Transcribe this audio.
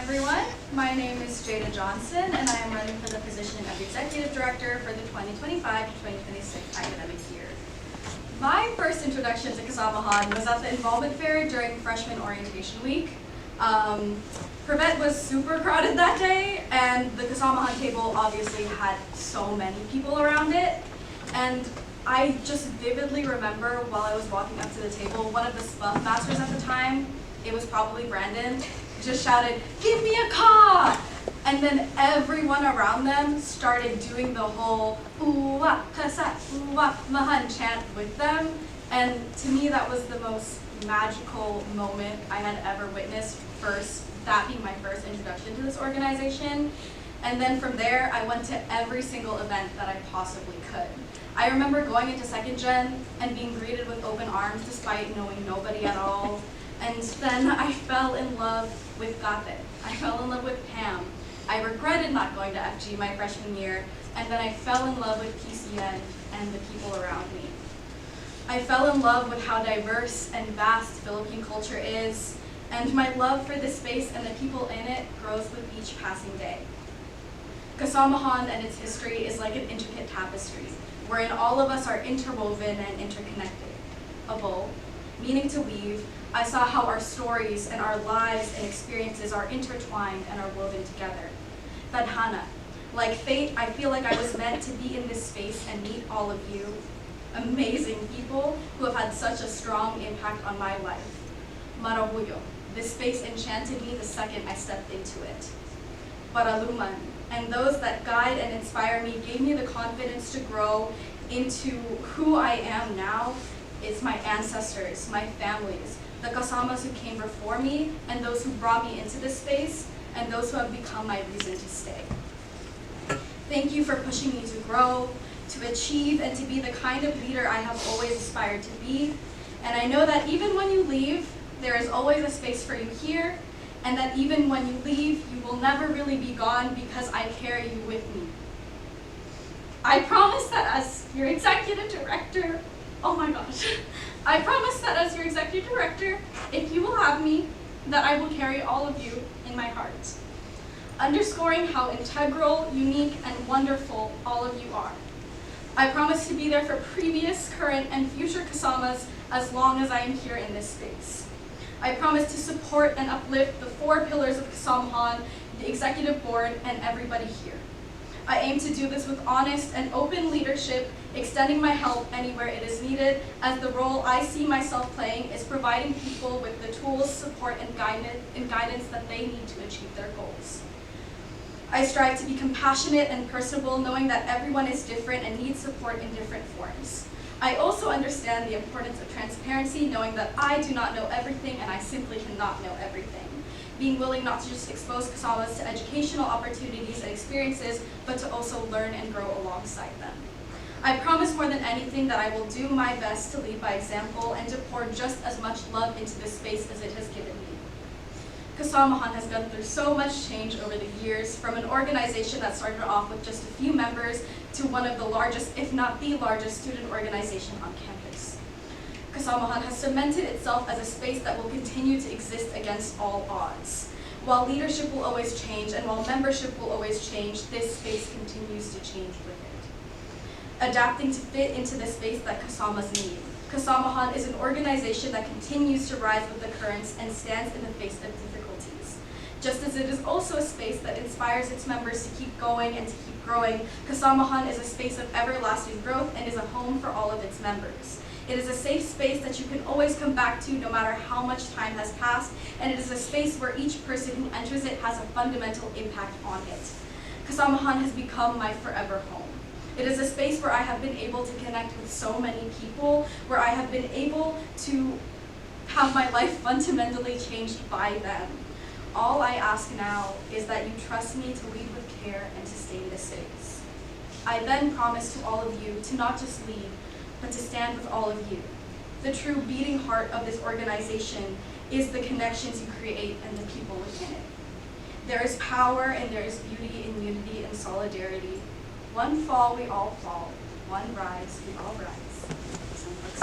everyone. My name is Jaeda Johnson, and I am running for the position of Executive Director for the 2025-2026 academic year. My first introduction to Kasamahan was at the Involvement Fair during Freshman Orientation Week. Privet was super crowded that day, and the Kasamahan table obviously had so many people around it. And I just vividly remember while I was walking up to the table, one of the Spunk masters at the time, it was probably Brandon, just shouted, "Give me a ka!" And then everyone around them started doing the whole "Uwa, kasa, uwa, mahan" chant with them. And to me, that was the most magical moment I had ever witnessed, that being my first introduction to this organization. And then from there, I went to every single event that I possibly could. I remember going into second gen and being greeted with open arms despite knowing nobody at all. And then I fell in love with Gate. I fell in love with Pam. I regretted not going to FG my freshman year, and then I fell in love with PCN and the people around me. I fell in love with how diverse and vast Philippine culture is, and my love for this space and the people in it grows with each passing day. Kasamahan and its history is like an intricate tapestry, wherein all of us are interwoven and interconnected. A bowl, meaning to weave, I saw how our stories and our lives and experiences are intertwined and are woven together. Tadhana, like fate, I feel like I was meant to be in this space and meet all of you, amazing people who have had such a strong impact on my life. Marabuyo, this space enchanted me the second I stepped into it. Paraluman, and those that guide and inspire me gave me the confidence to grow into who I am now. It's my ancestors, my families, the Kasamas who came before me, and those who brought me into this space, and those who have become my reason to stay. Thank you for pushing me to grow, to achieve, and to be the kind of leader I have always aspired to be. And I know that even when you leave, there is always a space for you here, and that even when you leave, you will never really be gone because I carry you with me. I promise that as your executive director, oh my gosh. I promise that as your executive director, if you will have me, that I will carry all of you in my heart, underscoring how integral, unique, and wonderful all of you are. I promise to be there for previous, current, and future Kasamas as long as I am here in this space. I promise to support and uplift the 4 pillars of Kasamahan, the executive board, and everybody here. I aim to do this with honest and open leadership, extending my help anywhere it is needed, as the role I see myself playing is providing people with the tools, support, and guidance that they need to achieve their goals. I strive to be compassionate and personable, knowing that everyone is different and needs support in different forms. I also understand the importance of transparency, knowing that I do not know everything and I simply cannot know everything. Being willing not to just expose Kasamas to educational opportunities and experiences, but to also learn and grow alongside them. I promise more than anything that I will do my best to lead by example and to pour just as much love into this space as it has given me. Kasamahan has gone through so much change over the years, from an organization that started off with just a few members to one of the largest, if not the largest, student organization on campus. Kasamahan has cemented itself as a space that will continue to exist against all odds. While leadership will always change and while membership will always change, this space continues to change with it. Adapting to fit into the space that Kasamas need. Kasamahan is an organization that continues to rise with the currents and stands in the face of difficulties. Just as it is also a space that inspires its members to keep going and to keep growing, Kasamahan is a space of everlasting growth and is a home for all of its members. It is a safe space that you can always come back to no matter how much time has passed, and it is a space where each person who enters it has a fundamental impact on it. Kasamahan has become my forever home. It is a space where I have been able to connect with so many people, where I have been able to have my life fundamentally changed by them. All I ask now is that you trust me to lead with care and to stay in this space. I then promise to all of you to not just lead, but to stand with all of you. The true beating heart of this organization is the connections you create and the people within it. There is power and there is beauty in unity and solidarity. One fall, we all fall. One rise, we all rise. So let's